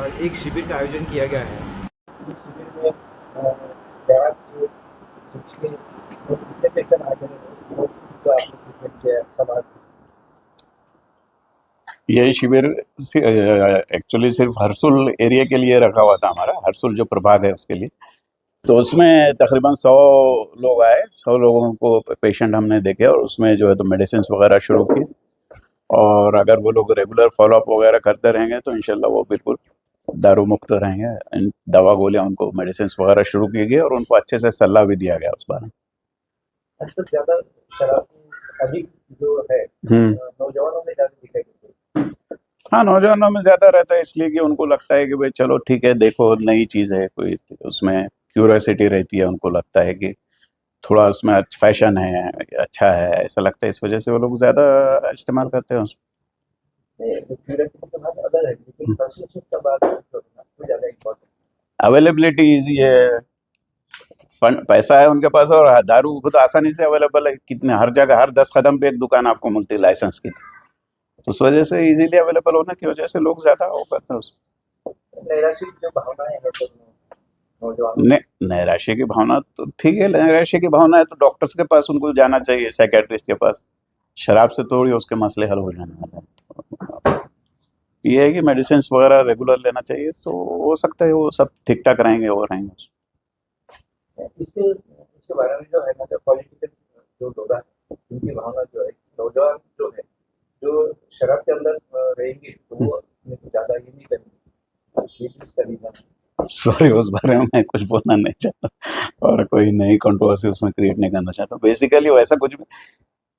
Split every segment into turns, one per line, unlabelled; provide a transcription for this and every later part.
आज एक शिविर का आयोजन किया गया है।
इस शिविर में शराब के पिछले जो कितने पेशेंट आ गए हैं, वो चीज़ को आपने ट्रीटमेंट किया है समाज में।
ये शिविर एक्चुअली सिर्फ हरसुल एरिया के लिए रखा हुआ था, हमारा हरसुल जो प्रभाग है उसके लिए। तो उसमें तकरीबन 100 लोग आए, 100 लोगों को पेशेंट हमने देखे और उसमें जो है तो मेडिसिन वगैरह शुरू की। और अगर वो लोग रेगुलर फॉलोअप वगैरह करते रहेंगे तो इंशाल्लाह वो बिल्कुल दारू मुक्त रहेंगे। दवा गोलियां उनको मेडिसिन वगैरह शुरू की गई और उनको अच्छे से सलाह भी दिया गया उस बारे में।
आजकल ज़्यादा शराब अधिक जो है
हम्म।
नौजवानों में ज़्यादा दिखाई देती है।
हाँ, नौजवानों में ज्यादा रहता है इसलिए कि उनको लगता है कि भाई चलो ठीक है, देखो नई चीज है कोई, उसमें क्यूरियोसिटी रहती है, उनको लगता है कि थोड़ा उसमें फैशन है, अच्छा है, ऐसा लगता है। इस वजह से वो लोग ज्यादा इस्तेमाल करते हैं
नहीं, क्यूरियोसिटी तो बात अदर है, लेकिन परसेप्शन का बात जो है ना, वो ज़्यादा इम्पोर्टेंट
अवेलेबिलिटी इजी है, पैसा है उनके पास और दारू खुद आसानी से अवेलेबल है। कितने हर जगह, हर 10 कदम पे एक दुकान आपको मिलती है लाइसेंस की। तो उस वजह से इजीली अवेलेबल होने की वजह से लोग ज्यादा वो करते हैं
है। नैराश्य की जो भावनाएं हैं तो नौजवानों
ने नैराश्य की भावना तो ठीक है, नैराश्य की भावना है तो डॉक्टर्स के पास उनको जाना चाहिए, साइकेट्रिस्ट के पास। शराब से थोड़ी उसके मसले हल हो जाने वाले हैं। ये है कि मेडिसिन वगैरह रेगुलर लेना चाहिए, तो हो सकता है वो सब ठीक ठाक रहेंगे और रहेंगे।
में इसके इसके बारे में जो है ना, जो पॉलिटिकल जो लोग हैं उनकी भावना जो है, नौजवान जो है जो शराब के अंदर रहेंगे तो वो ज़्यादा ये नहीं करेंगे, ये चीज़ का रीजन
सॉरी, उस बारे में मैं कुछ बोलना नहीं चाहता और कोई नई कंट्रोवर्सी उसमें क्रिएट नहीं करना चाहता। बेसिकली वैसा कुछ भी,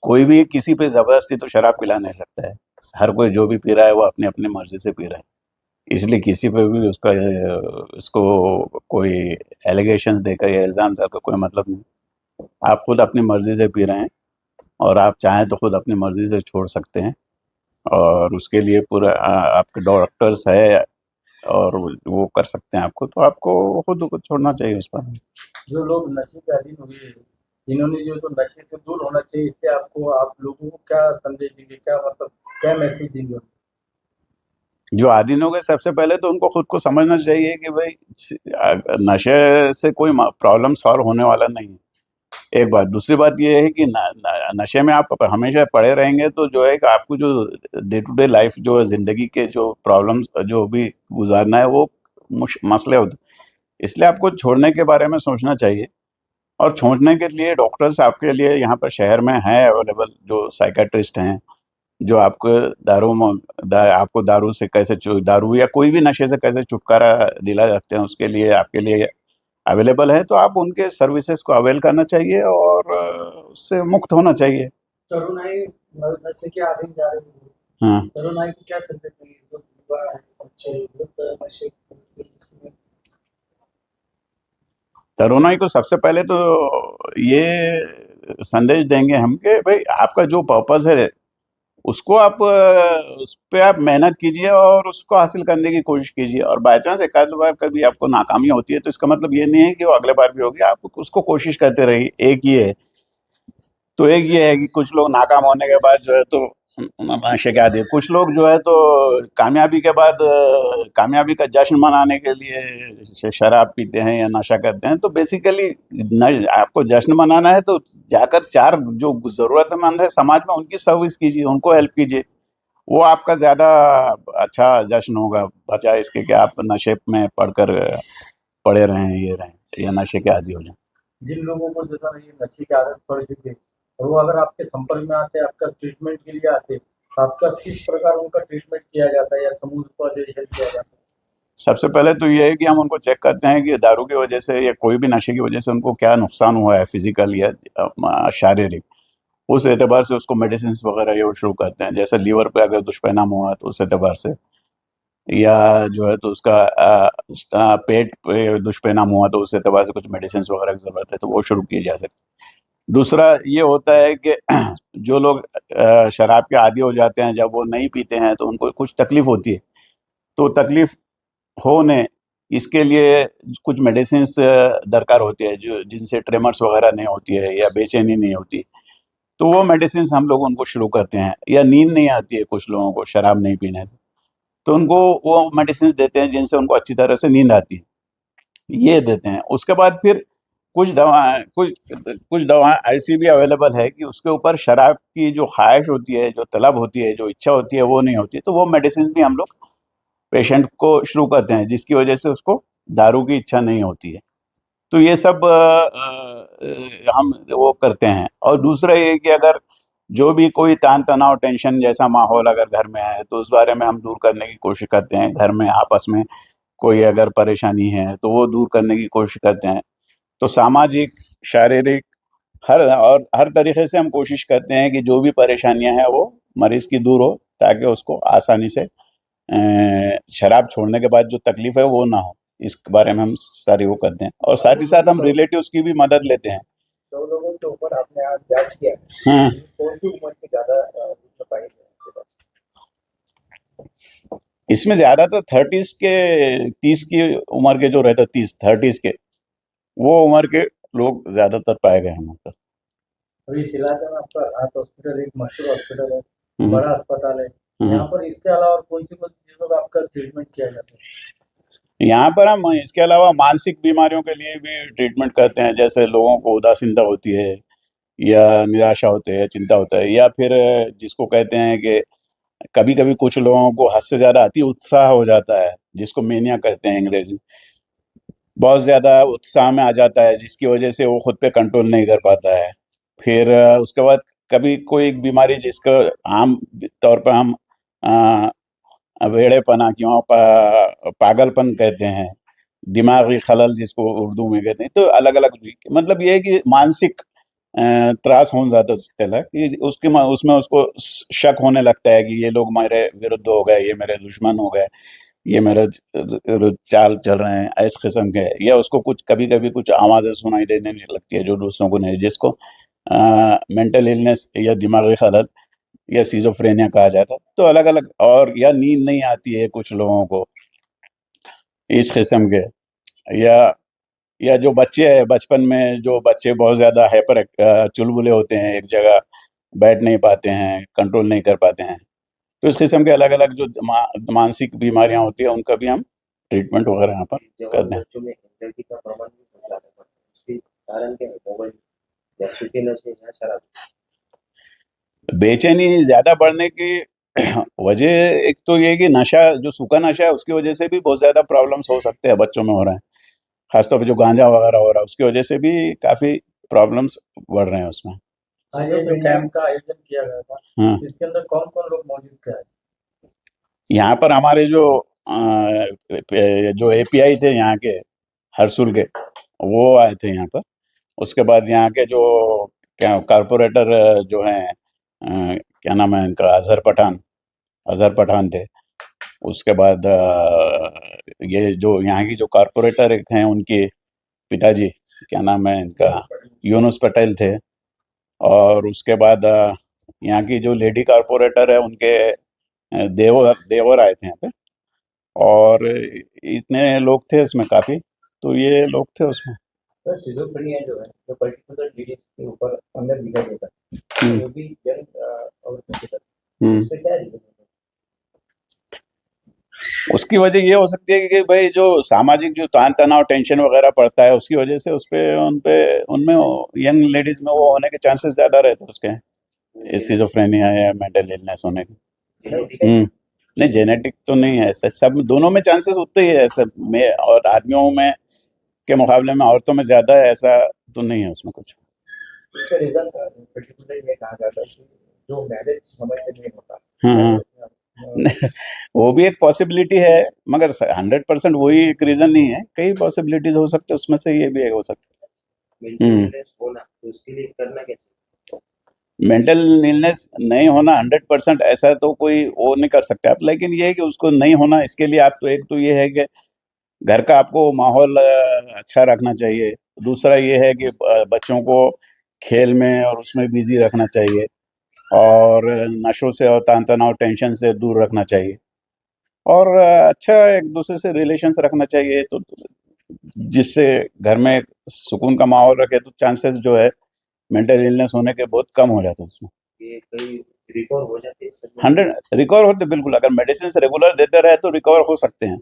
कोई भी किसी पे जबरदस्ती तो शराब पिला नहीं सकता है। हर कोई जो भी पी रहा है वो अपनी अपनी मर्जी से पी रहा है, इसलिए किसी पे भी उसका उसको कोई एलिगेशंस देकर या इल्जाम देकर कोई मतलब नहीं। आप खुद अपनी मर्जी से पी रहे हैं और आप चाहें तो खुद अपनी मर्जी से छोड़ सकते हैं, और उसके लिए पूरा आपके डॉक्टर्स है और वो कर सकते हैं आपको, तो आपको खुद को छोड़ना चाहिए उस पर।
जो लोग नशे के अधीन हुए हैं, जिन्होंने जो तो नशे से दूर होना चाहिए, इससे आपको आप लोगों को क्या संदेश देंगे, क्या मतलब क्या मैसेज देंगे?
जो आदीन हो गए, सबसे पहले तो उनको खुद को समझना चाहिए कि भाई नशे से कोई प्रॉब्लम सॉल्व होने वाला नहीं है, एक बात। दूसरी बात ये है कि नशे में आप हमेशा पड़े रहेंगे तो जो है कि आपको जो डे टू डे लाइफ जो है, जिंदगी के जो प्रॉब्लम्स जो भी गुजारना है वो मसले होते हैं। इसलिए आपको छोड़ने के बारे में सोचना चाहिए, और छोड़ने के लिए डॉक्टर्स आपके लिए यहाँ पर शहर में हैं अवेलेबल, जो साइकेट्रिस्ट हैं, जो आपको आपको दारू से कैसे दारू या कोई भी नशे से कैसे छुटकारा दिला सकते हैं उसके लिए आपके लिए अवेलेबल है। तो आप उनके सर्विसेज को अवेल करना चाहिए और उससे मुक्त होना चाहिए।
तरुणाई नशे के अधीन जा रही है,
हाँ,
तरुणाई को क्या संदेश देंगे? जो युवा है, बच्चे लोग नशे
तरुणाई को सबसे पहले तो ये संदेश देंगे हम कि भाई आपका जो पर्पस है उसको आप उस पे आप मेहनत कीजिए और उसको हासिल करने की कोशिश कीजिए। और बाय चांस एक आध बार कभी आपको नाकामी होती है तो इसका मतलब ये नहीं है कि वो अगले बार भी होगी, आप उसको कोशिश करते रहिए। एक ये है, तो एक ये है कि कुछ लोग नाकाम होने के बाद जो है तो नशे के आदी है। कुछ लोग जो है तो कामयाबी के बाद कामयाबी का जश्न मनाने के लिए शराब पीते हैं या नशा करते हैं। तो बेसिकली आपको जश्न मनाना है तो जाकर चार जो जरूरतमंद है समाज में उनकी सर्विस कीजिए, उनको हेल्प कीजिए। वो आपका ज्यादा अच्छा जश्न होगा, बजाय इसके कि आप नशे में पड़कर पड़े रहें, ये रहें या नशे के आदी हो जाएं।
जिन लोगों को जो है ये नशे की आदत पड़ चुकी है, और वो अगर आपके संपर्क में आते हैं, आपका ट्रीटमेंट के लिए आते हैं, तो आपका किस प्रकार उनका ट्रीटमेंट किया जाता है या समूह उपदेशन किया जाता है?
सबसे पहले तो ये है कि हम उनको चेक करते हैं कि दारू की वजह से या कोई भी नशे की वजह से उनको क्या नुकसान हुआ है, फिजिकल या शारीरिक। उस एतबार से उसको मेडिसिन वगैरह ये शुरू करते हैं। जैसे लीवर पे अगर दुष्परिणाम हुआ तो उस एतबार से, या जो है तो उसका पेट पे दुष्परिणाम हुआ तो उस एतबार से कुछ मेडिसिन वगैरह की जरूरत है तो वो शुरू किए जा सकते। दूसरा ये होता है कि जो लोग शराब के आदी हो जाते हैं, जब वो नहीं पीते हैं तो उनको कुछ तकलीफ होती है। तो तकलीफ होने इसके लिए कुछ मेडिसिन दरकार होती है, जो जिनसे ट्रेमर्स वगैरह नहीं होती है या बेचैनी नहीं होती। तो वो मेडिसिन हम लोग उनको शुरू करते हैं। या नींद नहीं आती है कुछ लोगों को शराब नहीं पीने से, तो उनको वो मेडिसिन देते हैं जिनसे उनको अच्छी तरह से नींद आती है, ये देते हैं। उसके बाद फिर कुछ दवा ऐसी भी अवेलेबल है कि उसके ऊपर शराब की जो ख्वाहिश होती है, जो तलब होती है, जो इच्छा होती है, वो नहीं होती, तो वो मेडिसिन भी हम लोग पेशेंट को शुरू करते हैं, जिसकी वजह से उसको दारू की इच्छा नहीं होती है। तो ये सब हम वो करते हैं। और दूसरा ये कि अगर जो भी कोई तान तनाव टेंशन जैसा माहौल अगर घर में है तो उस बारे में हम दूर करने की कोशिश करते हैं। घर में आपस में कोई अगर परेशानी है तो वो दूर करने की कोशिश करते हैं। तो सामाजिक, शारीरिक, हर तरीके से हम कोशिश करते हैं कि जो भी परेशानियां हैं वो मरीज की दूर हो, ताकि उसको आसानी से शराब छोड़ने के बाद जो तकलीफ है वो ना हो। इस बारे में हम सारी वो करते हैं, और साथ ही साथ हम रिलेटिव्स की भी मदद लेते हैं।
2 लोगों के ऊपर आपने आज जांच किया है,
हाँ,
कौन सी उम्र के ज्यादा दुष्ट पाए गए आपके पास?
इसमें ज्यादातर 30 के 30 की उम्र के जो रहते 30 के, वो उम्र के लोग ज्यादातर पाए गए हैं पर।
अभी इस इलाके में आपका हाथ हॉस्पिटल एक मशहूर हॉस्पिटल है,
हम्म,
बड़ा अस्पताल है।
हम्म।
यहाँ पर इसके अलावा कौन सी चीजों का आपका ट्रीटमेंट किया जाता है?
यहाँ पर हम इसके अलावा मानसिक बीमारियों के लिए भी ट्रीटमेंट करते हैं। जैसे लोगों को उदासीनता होती है, या निराशा होती है, चिंता होता है, या फिर जिसको कहते हैं कि कभी कभी कुछ लोगों को हद से ज्यादा अति उत्साह हो जाता है, जिसको मेनिया कहते हैं अंग्रेजी में। बहुत ज्यादा उत्साह में आ जाता है, जिसकी वजह से वो खुद पे कंट्रोल नहीं कर पाता है। फिर उसके बाद कभी कोई एक बीमारी जिसका आम तौर पर हम वेड़ेपना क्यों पागलपन कहते हैं, दिमागी खलल जिसको उर्दू में कहते हैं। तो अलग अलग, मतलब ये है कि मानसिक त्रास होने जाता है कि उसमें उसको शक होने लगता है कि ये लोग मेरे विरुद्ध हो गए, ये मेरे दुश्मन हो गए, ये मेरे चाल चल रहे हैं, इस किस्म के। या उसको कुछ कभी कभी कुछ आवाज़ें सुनाई देने लगती है जो दूसरों को नहीं, जिसको मेंटल इलनेस या दिमागी खलल या सिजोफ्रेनिया कहा जाता है। तो अलग अलग, और या नींद नहीं आती है कुछ लोगों को, इस किस्म के। या या जो बच्चे हैं, बचपन में जो बच्चे बहुत ज़्यादा चुलबुले होते हैं, एक जगह बैठ नहीं पाते हैं, कंट्रोल नहीं कर पाते हैं। तो इस किस्म के अलग अलग जो मानसिक बीमारियां होती है, उनका भी हम ट्रीटमेंट वगैरह यहाँ पर करते हैं।
बच्चों में एंजाइटी का प्रमाण भी बहुत ज्यादा बढ़ता है, इसके कारण क्या है? मोबाइल या सूखीनेस या शराब?
बेचैनी ज्यादा बढ़ने की वजह एक तो ये कि नशा, जो सूखा नशा है, उसकी वजह से भी बहुत ज्यादा प्रॉब्लम्स हो सकते हैं, बच्चों में हो रहे हैं। खासतौर पे जो गांजा वगैरह हो रहा है, उसकी वजह से भी काफी प्रॉब्लम्स बढ़ रहे हैं उसमें।
आज ये जो कैंप का आयोजन किया गया था,
हाँ,
इसके अंदर कौन कौन लोग मौजूद थे आज?
यहाँ पर हमारे जो एपीआई थे यहाँ के, हरसुल के, वो आए थे यहाँ पर। उसके बाद यहाँ के जो क्या कारपोरेटर जो हैं, क्या नाम है इनका, अजहर पठान थे। उसके बाद ये जो यहाँ की जो कारपोरेटर एक हैं, उनके पिताजी, क्या नाम है इनका, यूनुस पटेल थे। और उसके बाद यहाँ की जो लेडी कारपोरेटर है, उनके देवर आए थे यहाँ पे। और इतने लोग थे इसमें काफी, तो ये लोग थे उसमें।
तो सिजोफ्रेनिया जो है, जो पर्टिकुलर डिजीज के ऊपर अंदर दिखा देता है,
हम्म,
वो भी यंग औरतों की तरफ,
हम्म।
इसमें क्या रीजन है?
उसकी वजह ये हो सकती है कि भाई जो सामाजिक जो तान तनाव टेंशन वगैरह पड़ता है, उसकी वजह से उनमें यंग लेडीज में वो होने के चांसेस ज्यादा रहते हैं, उसके स्किज़ोफ्रेनिया या मेंटल इलनेस होने के।
Genetic है?
नहीं, जेनेटिक तो नहीं है ऐसे, सब दोनों में चांसेस उतने ही है ऐसे में, और आदमियों में के मुकाबले में औरतों में ज्यादा है, ऐसा तो नहीं है उसमें कुछ।
इसका रीजन पर्टिकुलर ये कहा जाता है कि जो मैरिज समय पे नहीं होता,
हाँ, हाँ। वो भी एक पॉसिबिलिटी है, मगर 100% वही एक रीजन नहीं है, कई पॉसिबिलिटीज हो सकते हैं, उसमें से ये भी एक हो सकता है।
मेंटेनेंस होना, तो उसके लिए करना क्या चाहिए?
मेंटल इलनेस नहीं होना 100% ऐसा तो कोई वो नहीं कर सकते आप, लेकिन ये है कि उसको नहीं होना, इसके लिए आप तो एक तो ये है कि घर का आपको माहौल अच्छा रखना चाहिए। दूसरा ये है कि बच्चों को खेल में और उसमें बिजी रखना चाहिए, और नशों से और तान तनाव टेंशन से दूर रखना चाहिए, और अच्छा एक दूसरे से रिलेशंस रखना चाहिए, तो जिससे घर में एक सुकून का माहौल रखे, तो चांसेस जो है मेंटल इलनेस होने के बहुत कम हो जाते हैं उसमें।
ये कई रिकवर हो जाते हैं सब?
100 रिकवर होते बिल्कुल, अगर मेडिसिन रेगुलर देते रहे तो रिकवर हो सकते हैं,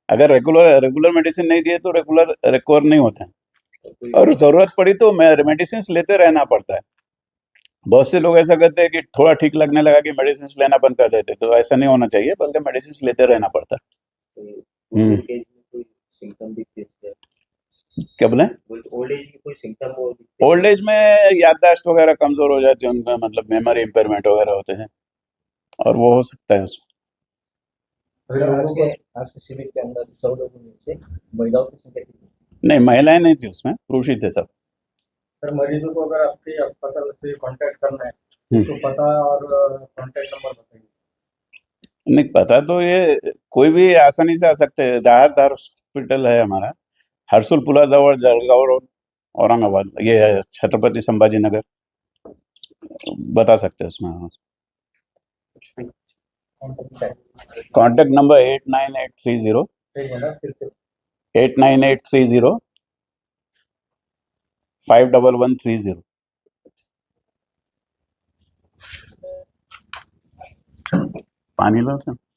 अगर रेगुलर मेडिसिन नहीं दिए तो रेगुलर रिकवर नहीं होते हैं,
कोई
और जरूरत पड़ी तो मेडिसिन लेते रहना पड़ता है। बहुत से लोग ऐसा करते हैं कि थोड़ा ठीक लगने लगा कि मेडिसिन लेना बंद कर देते, तो ऐसा नहीं होना चाहिए, बल्कि मेडिसिन लेते रहना पड़ता है।
बुजुर्ग एज में कोई सिम्टम दिखते हैं?
क्या बोले?
ओल्ड एज में कोई सिम्टम वो
ओल्ड एज में याददाश्त वगैरह कमजोर हो जाती है, उनका मतलब मेमोरी इंपेयरमेंट वगैरह होते हैं, और वो हो सकता है उसमें।
आज के शिविर के अंदर 100 लोगों में से महिलाओं की संख्या कितनी?
नहीं, महिलाएं नहीं थी उसमें, पुरुष ही थे सब।
सर, मरीजों को अगर आपके अस्पताल से कांटेक्ट करना है तो पता और कांटेक्ट नंबर बताइए।
नहीं पता तो ये कोई भी आसानी से आ सकते हैं, राहत हॉस्पिटल है हमारा, हर्सुल पुला जवळ जळगाव रोड, औरंगाबाद, ये है छत्रपति संभाजी नगर, बता सकते हैं उसमें। कॉन्टेक्ट नंबर 89830
एक मिनट फिर से
89830 51130। पानी लो।